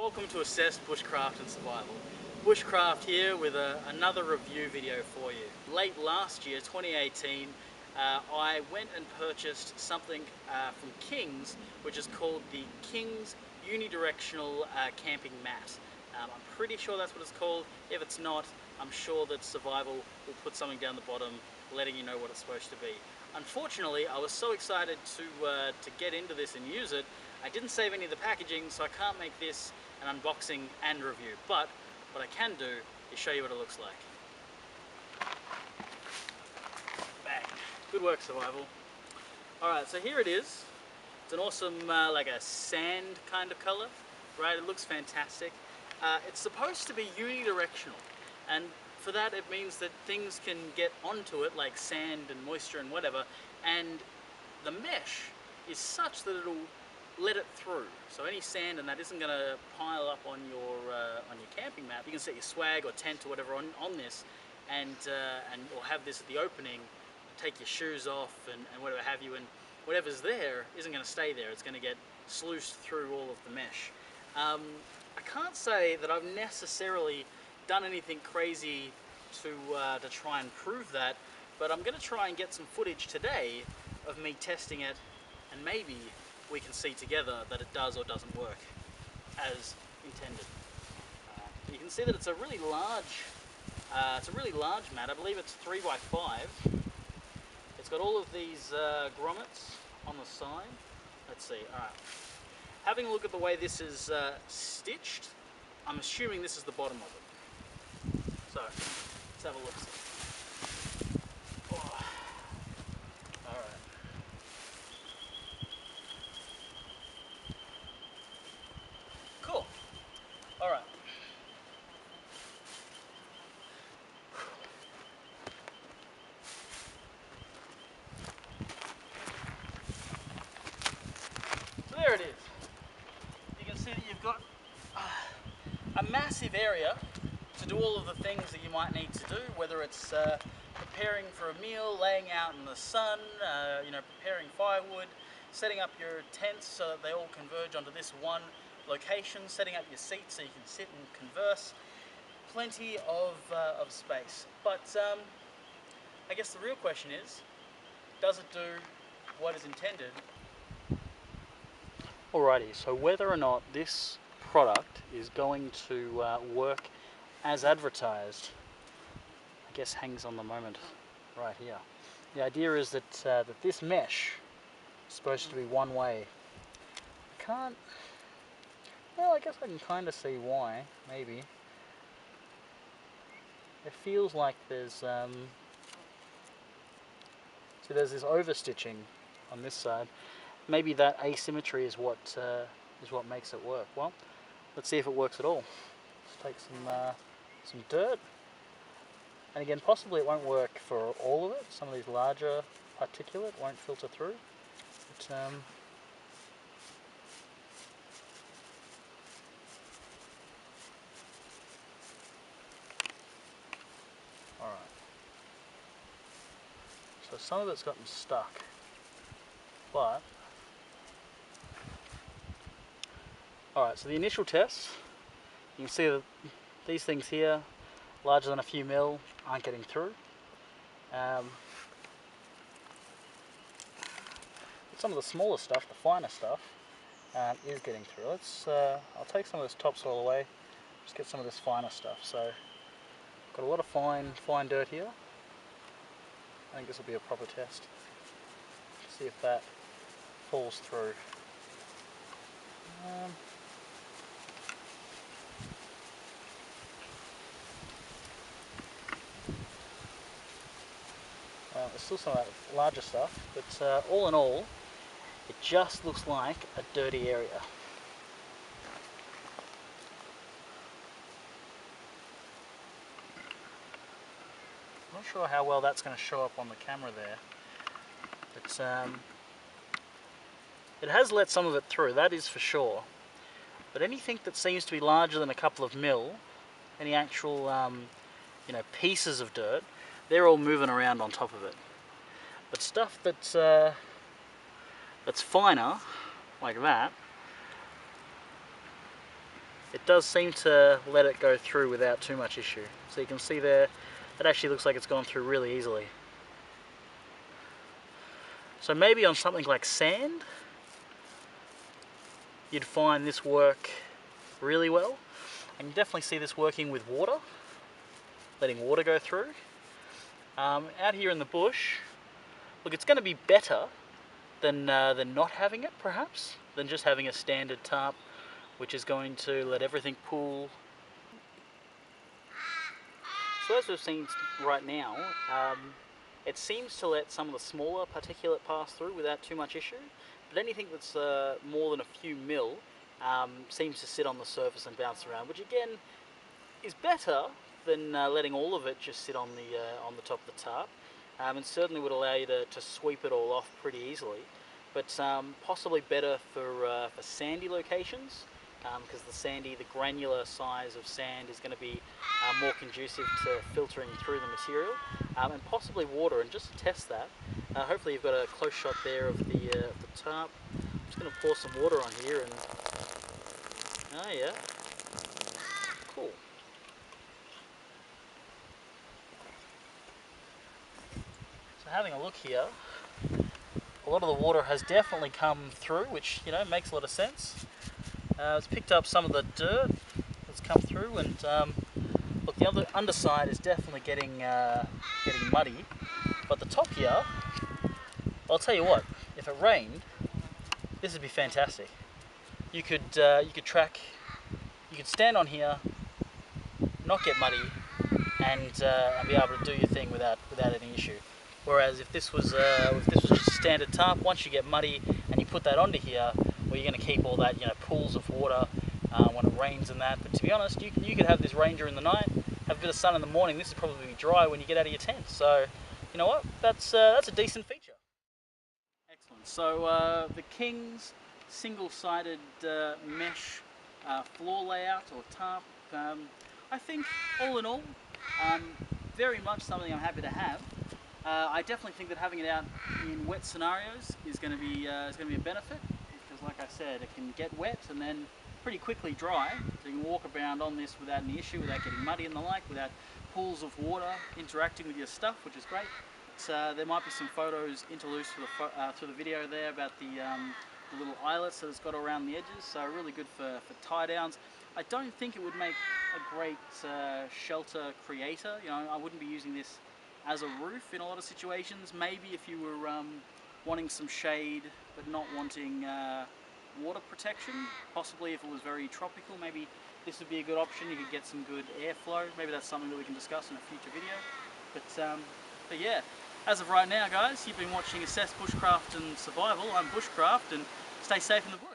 Welcome to Assess Bushcraft and Survival. Bushcraft here with another review video for you. Late last year, 2018, I went and purchased something from King's, which is called the King's Unidirectional Camping Mat. I'm pretty sure that's what it's called. If it's not, I'm sure that Survival will put something down the bottom letting you know what it's supposed to be. Unfortunately, I was so excited to get into this and use it, I didn't save any of the packaging, so I can't make this an unboxing and review. But what I can do is show you what it looks like. Bang. Good work, Survival. Alright, so here it is. It's an awesome, like a sand kind of color, right? It looks fantastic. It's supposed to be unidirectional, and for that it means that things can get onto it, like sand and moisture and whatever, and the mesh is such that it'll let it through. So any sand and that isn't going to pile up on your camping mat. You can set your swag or tent or whatever on this, and or have this at the opening, take your shoes off and whatever have you, and whatever's there isn't going to stay there. It's going to get sluiced through all of the mesh. I can't say that I've necessarily done anything crazy to try and prove that, but I'm going to try and get some footage today of me testing it, and maybe we can see together that it does or doesn't work as intended. You can see that it's a really large mat. I believe it's 3 by 5. It's got all of these grommets on the side. Let's see. All right. Having a look at the way this is stitched, I'm assuming this is the bottom of it. So let's have a look. Oh. All right. Cool. All right. So there it is. You can see that you've got a massive area to do all of the things that you might need to do, whether it's preparing for a meal, laying out in the sun, preparing firewood, setting up your tents so that they all converge onto this one location, setting up your seats so you can sit and converse. Plenty of space. But I guess the real question is, does it do what is intended? Alrighty, so whether or not this product is going to work as advertised, I guess hangs on the moment right here. The idea is that that this mesh is supposed to be one way. I guess I can kind of see why, maybe. It feels like there's there's this overstitching on this side. Maybe that asymmetry is what makes it work. Well, let's see if it works at all. Let's take some dirt, and again, possibly it won't work for all of it. Some of these larger particulate won't filter through, but all right. So some of it's gotten stuck, but all right. So the initial test, you can see that these things here, larger than a few mil, aren't getting through. But some of the smaller stuff, the finer stuff, is getting through. I'll take some of this topsoil away, just get some of this finer stuff. So got a lot of fine dirt here. I think this will be a proper test. See if that falls through. There's still some of that larger stuff, but all in all, it just looks like a dirty area. I'm not sure how well that's going to show up on the camera there, but it has let some of it through, that is for sure. But anything that seems to be larger than a couple of mil, any actual pieces of dirt, they're all moving around on top of it. But stuff that's finer, like that, it does seem to let it go through without too much issue. So you can see there, it actually looks like it's gone through really easily. So maybe on something like sand, you'd find this work really well. And you definitely see this working with water, letting water go through. Out here in the bush, look, it's going to be better than not having it, perhaps, than just having a standard tarp, which is going to let everything pool. So as we've seen right now, it seems to let some of the smaller particulate pass through without too much issue, but anything that's more than a few mil seems to sit on the surface and bounce around, which again is better than letting all of it just sit on the top of the tarp, and certainly would allow you to sweep it all off pretty easily, but possibly better for sandy locations, because the granular size of sand is going to be more conducive to filtering through the material, and possibly water. And just to test that, hopefully you've got a close shot there of the tarp. I'm just going to pour some water on here, and oh yeah, cool. So having a look here, a lot of the water has definitely come through, which, you know, makes a lot of sense. It's picked up some of the dirt that's come through, and look, the other underside is definitely getting muddy. But the top here, I'll tell you what, if it rained, this would be fantastic. You could stand on here, not get muddy, and be able to do your thing without any issue. Whereas if this was just a standard tarp, once you get muddy and you put that onto here, well, you're going to keep all that, you know, pools of water when it rains and that. But to be honest, you could have this rain during the night, have a bit of sun in the morning. This is probably be dry when you get out of your tent. So, you know what? That's a decent feature. Excellent. So the King's single-sided mesh floor layout or tarp, I think all in all, very much something I'm happy to have. I definitely think that having it out in wet scenarios is going to be a benefit, because, like I said, it can get wet and then pretty quickly dry. So you can walk around on this without any issue, without getting muddy and the like, without pools of water interacting with your stuff, which is great. But, there might be some photos interloosed through the video there about the little eyelets that it's got around the edges. So really good for tie downs. I don't think it would make a great shelter creator. You know, I wouldn't be using this as a roof in a lot of situations. Maybe if you were wanting some shade but not wanting water protection, possibly if it was very tropical, maybe this would be a good option. You could get some good airflow. Maybe that's something that we can discuss in a future video. But yeah, as of right now, guys, you've been watching Assess Bushcraft and Survival. I'm Bushcraft, and stay safe in the bush.